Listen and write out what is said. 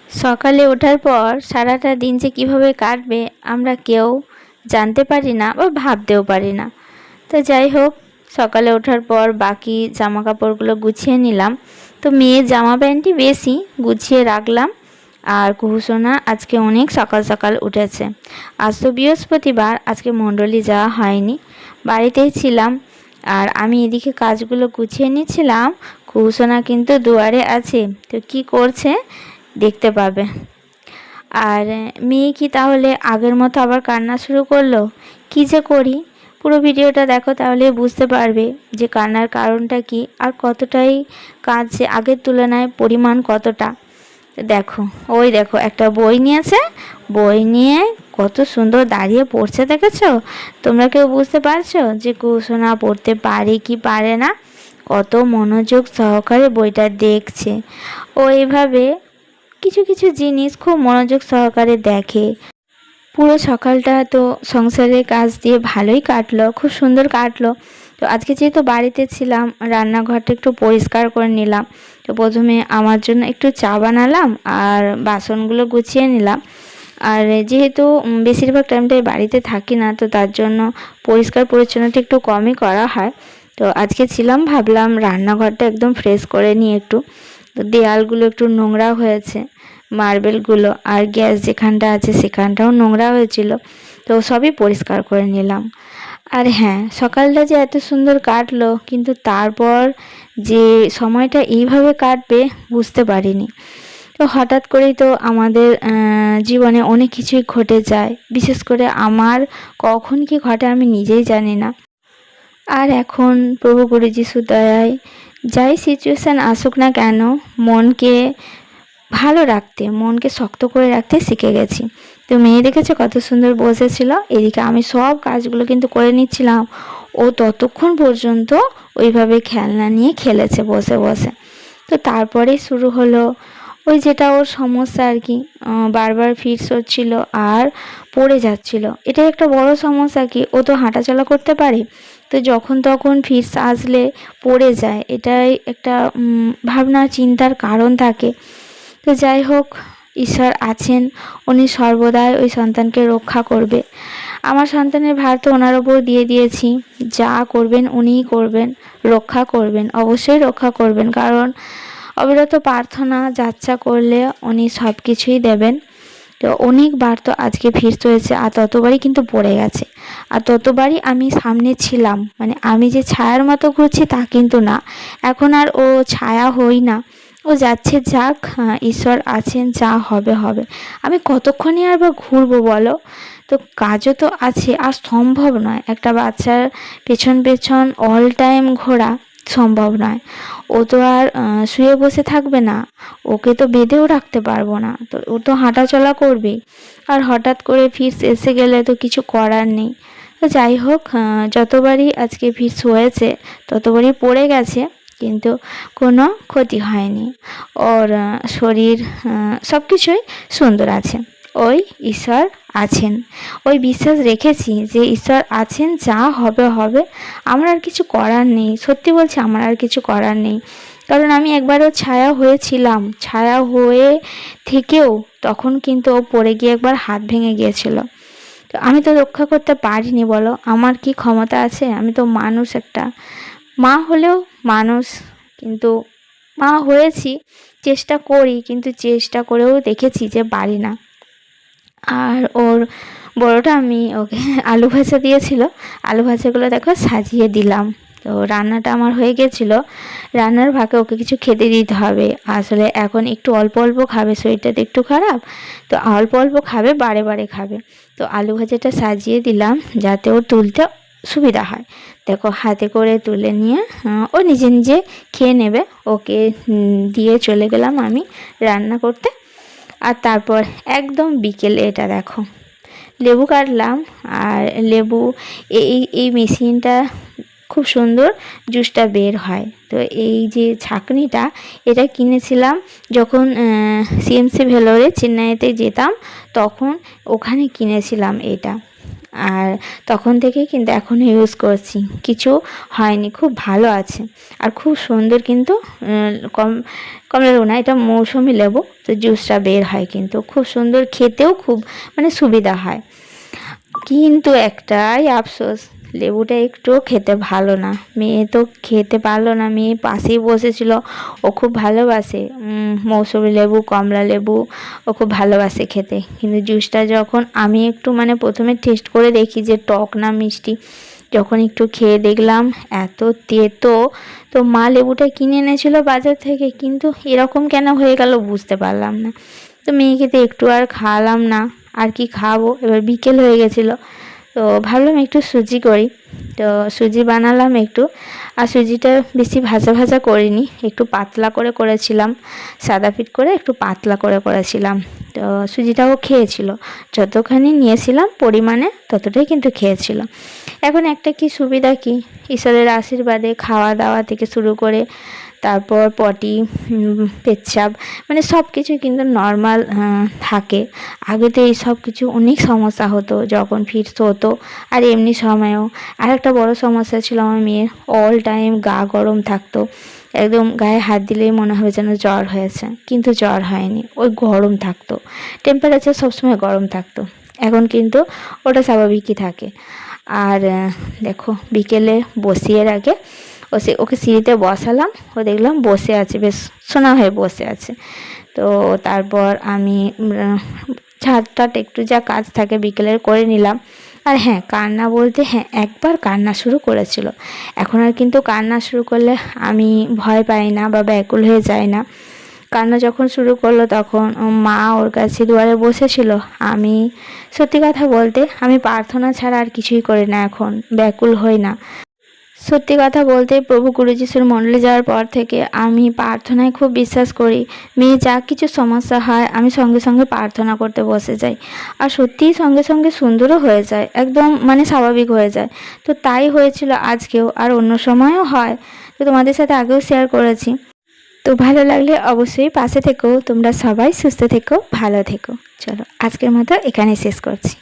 সকালে ওঠার পর সারাটা দিন যে কীভাবে কাটবে আমরা কেউ জানতে পারি না বা ভাবতেও পারি না। তো যাই হোক, সকালে ওঠার পর বাকি জামা কাপড়গুলো গুছিয়ে নিলাম। তো মেয়ের জামা প্যান্টই বেশি গুছিয়ে রাখলাম। আর কুহুসোনা আজকে অনেক সকাল সকাল উঠেছে। আজ তো বৃহস্পতিবার, আজকে মণ্ডলী যাওয়া হয়নি, বাড়িতেই ছিলাম। আর আমি এদিকে কাজগুলো গুছিয়ে নিচ্ছিলাম। কুহুসোনা কিন্তু দুয়ারে আছে, তো কি করছে দেখতে পাবে। আর মেয়ে কি তাহলে আগের মতো আবার কান্না শুরু করলো? কি যে করি, পুরো ভিডিওটা দেখো, তাহলে বুঝতে পারবে যে কান্নার কারণটা কি আর কতটাই কাঁদছে, আগের তুলনায় পরিমাণ কতটা। দেখো, ওই দেখো একটা বই নিয়েছে, বই নিয়ে কত সুন্দর দাঁড়িয়ে পড়ছে, দেখেছো? তোমরা কেউ বুঝতে পারছো যে কুহুসোনা পড়তে পারে কি পারে না? কত মনোযোগ সহকারে বইটা দেখছে। ও এইভাবে কিছু কিছু জিনিস খুব মনোযোগ সহকারে দেখে। পুরো সকালটা তো সংসারের কাজ দিয়ে ভালোই কাটলো, খুব সুন্দর কাটলো। তো আজকে যেহেতু বাড়িতে ছিলাম, রান্নাঘরটা একটু পরিষ্কার করে নিলাম। তো প্রথমে আমার জন্য একটু চা বানালাম আর বাসনগুলো গুছিয়ে নিলাম। আর যেহেতু বেশিরভাগ টাইমটাই বাড়িতে থাকি না, তো তার জন্য পরিষ্কার পরিচ্ছন্নতা একটু কমই করা হয়। তো আজকে ছিলাম, ভাবলাম রান্নাঘরটা একদম ফ্রেশ করে নিই একটু। তো দেয়ালগুলো একটু নোংরা হয়েছে, মার্বেলগুলো, আর গ্যাস যেখানটা আছে সেখানটাও নোংরা হয়েছিল। তো সবই পরিষ্কার করে নিলাম। আর হ্যাঁ, সকালটা যে এত সুন্দর কাটলো, কিন্তু তারপর যে সময়টা এইভাবে কাটবে বুঝতে পারিনি। তো হঠাৎ করেই তো আমাদের জীবনে অনেক কিছুই ঘটে যায়, বিশেষ করে আমার কখন কি ঘটে আমি নিজেই জানি না। আর এখন প্রভু গুরু যিশুর দয়ায় যাই সিচুয়েশান আসুক না কেন, মনকে ভালো রাখতে, মনকে শক্ত করে রাখতে শিখে গেছি। তো মেয়ে দেখেছে কত সুন্দর বসেছিল, এদিকে আমি সব কাজগুলো কিন্তু করে নিচ্ছিলাম। ও ততক্ষণ পর্যন্ত ওইভাবে খেলনা নিয়ে খেলেছে বসে বসে। তো তারপরে শুরু হলো ওই যেটা ওর সমস্যা আর কি, বারবার ফিটস হচ্ছিল আর পড়ে যাচ্ছিল। এটাই একটা বড় সমস্যা, কি ও তো হাঁটাচলা করতে পারে, তো যখন তখন ফিটস আসলে পড়ে যায়, এটাই একটা ভাবনা চিন্তার কারণ থাকে। তো যাই হোক, ঈশ্বর আছেন, উনি সর্বদাই ওই সন্তানকে রক্ষা করবে। আমার সন্তানের ভার তো ওনার ওপর দিয়ে দিয়েছি, যা করবেন উনিই করবেন, রক্ষা করবেন, অবশ্যই রক্ষা করবেন। কারণ অবিরত প্রার্থনা যাচ্ছা করলে উনি সব কিছুই দেবেন। তো অনেকবার তো আজকে ফিরতে হয়েছে, আর ততবারই কিন্তু পড়ে গেছে, আর ততবারই আমি সামনে ছিলাম। মানে আমি যে ছায়ার মতো ঘুরছি তা কিন্তু না, এখন আর ও ছায়া হই না, ও যাচ্ছে যাক, ঈশ্বর আছেন, যা হবে হবে। আমি কতক্ষণই আর বা ঘুরবো বলো? তো কাজও তো আছে, আর সম্ভব নয় একটা বাচ্চার পেছন পেছন অল টাইম ঘোরা, সম্ভব নয়। ও তো আর শুয়ে বসে থাকবে না, ওকে তো বেঁধেও রাখতে পারবো না, তো ও তো হাঁটাচলা করবেই। আর হঠাৎ করে ফিটস এসে গেলে তো কিছু করার নেই। তো যাই হোক, যতবারই আজকে ফিটস হয়েছে ততবারই পড়ে গেছে, কিন্তু কোনো ক্ষতি হয়নি। ওর শরীর সব কিছুই সুন্দর আছে। ওই ঈশ্বর আছেন, ওই বিশ্বাস রেখেছি যে ঈশ্বর আছেন, যা হবে হবে। আমার আর কিছু করার নেই, সত্যি বলছি, আমার আর কিছু করার নেই। কারণ আমি একবারও ছায়া হয়েছিলাম, ছায়া হয়ে থেকেও তখন কিন্তু ও পড়ে গিয়ে একবার হাত ভেঙে গিয়েছিল। তো আমি তো রক্ষা করতে পারিনি, বলো আমার কি ক্ষমতা আছে? আমি তো মানুষ, একটা মা হলেও মানুষ, কিন্তু মা হয়েছি, চেষ্টা করি, কিন্তু চেষ্টা করেও দেখেছি যে পারি না। আর ওর বড়টা আমি ওকে আলু ভাজা দিয়েছিল, আলু ভাজাগুলো দেখো সাজিয়ে দিলাম। তো রান্নাটা আমার হয়ে গেছিলো, রান্নার ফাঁকে ওকে কিছু খেতে দিতে হবে। আসলে এখন একটু অল্প অল্প খাবে, শরীরটা তো একটু খারাপ, তো অল্প অল্প খাবে, বারে বারে খাবে। তো আলু ভাজাটা সাজিয়ে দিলাম যাতে ওর তুলতে সুবিধা হয়। দেখো হাতে করে তুলে নিয়ে ও নিজে নিজে খেয়ে নেবে, ওকে দিয়ে চলে গেলাম আমি রান্না করতে। আর তারপর একদম বিকেলে এটা দেখো লেবু কাটলাম। আর লেবু, এই মেশিনটা খুব সুন্দর জুসটা বের হয়। তো এই যে ছাঁকনিটা, এটা কিনেছিলাম যখন সিএমসি ভেলোরে চেন্নাইতে যেতাম, তখন ওখানে কিনেছিলাম এটা। আর তখন থেকেই কিন্তু এখনও ইউজ করছি, কিছু হয়নি, খুব ভালো আছে। আর খুব সুন্দর কিন্তু কমলা লেবু না, এটা মৌসুমি লেবু, তো জুসটা বের হয় কিন্তু খুব সুন্দর, খেতেও খুব মানে সুবিধা হয়। কিন্তু একটাই আফসোস, লেবুটা একটু খেতে ভালো না। মেয়ে তো খেতে পারলো না, মেয়ে পাশেই বসেছিল, ও খুব ভালোবাসে মৌসুমি লেবু, কমলা লেবু, ও খুব ভালোবাসে খেতে। কিন্তু জুসটা যখন আমি একটু মানে প্রথমে টেস্ট করে দেখি যে টক না মিষ্টি, যখন একটু খেয়ে দেখলাম এত তেতো। তো মা লেবুটা কিনে এনেছিল বাজার থেকে, কিন্তু এরকম কেন হয়ে গেল বুঝতে পারলাম না। তো মেয়েকে তো একটু আর খাওয়ালাম না, আর কি খাবো, এবার বিকেল হয়ে গেছিলো। তো ভাবলাম একটু সুজি করি, তো সুজি বানালাম একটু। আর সুজিটা বেশি ভাজা ভাজা করিনি, একটু পাতলা করে করেছিলাম, সাদা পিঠ করে একটু পাতলা করে করেছিলাম। তো সুজিটাও খেয়েছিল, যতখানি নিয়েছিলাম পরিমাণে ততটাই কিন্তু খেয়েছিল। এখন একটা কি সুবিধা কি, ঈশ্বরের আশীর্বাদে খাওয়া দাওয়া থেকে শুরু করে তারপর পটি, পেচ্ছাপ, মানে সব কিছু কিন্তু নর্মাল থাকে। আগে তো এই সব কিছু অনেক সমস্যা হতো যখন ফিটস হতো, আর এমনি সময়েও। আর একটা বড় সমস্যা ছিল আমার মেয়ের, অল টাইম গা গরম থাকতো, একদম গায়ে হাত দিলেই মনে হবে যেন জ্বর হয়েছে, কিন্তু জ্বর হয়নি, ওই গরম থাকতো, টেম্পারেচার সবসময় গরম থাকতো। এখন কিন্তু ওটা স্বাভাবিকই থাকে। আর দেখো বিকেলে বসিয়ে আগে ওকে সিঁড়িতে বসালাম, ও দেখলাম বসে আছে, বেশ সোনা হয়ে বসে আছে। তো তারপর আমি ছাদটাট একটু যা কাজ থাকে বিকেলের করে নিলাম। আর হ্যাঁ, কান্না বলতে হ্যাঁ, একবার কান্না শুরু করেছিল, এখন আর কিন্তু কান্না শুরু করলে আমি ভয় পাই না বা ব্যাকুল হয়ে যাই না। কান্না যখন শুরু করলো তখন মা ওর কাছে দুয়ারে বসেছিল। আমি সত্যি কথা বলতে আমি প্রার্থনা ছাড়া আর কিছুই করি না, এখন ব্যাকুল হই না। সত্যি কথা বলতে প্রভু গুরু যিশুর মণ্ডলে যাওয়ার পর থেকে আমি প্রার্থনায় খুব বিশ্বাস করি। মেয়ে যা কিছু সমস্যা হয় আমি সঙ্গে সঙ্গে প্রার্থনা করতে বসে যাই, আর সত্যিই সঙ্গে সঙ্গে সুন্দরও হয়ে যায়, একদম মানে স্বাভাবিক হয়ে যায়। তো তাই হয়েছিল আজকেও, আর অন্য সময়ও হয়, তো তোমাদের সাথে আগেও শেয়ার করেছি। তো ভালো লাগলে অবশ্যই পাশে থেকো, তোমরা সবাই সুস্থ থেকো, ভালো থেকো। চলো আজকের মতো এখানে শেষ করছি।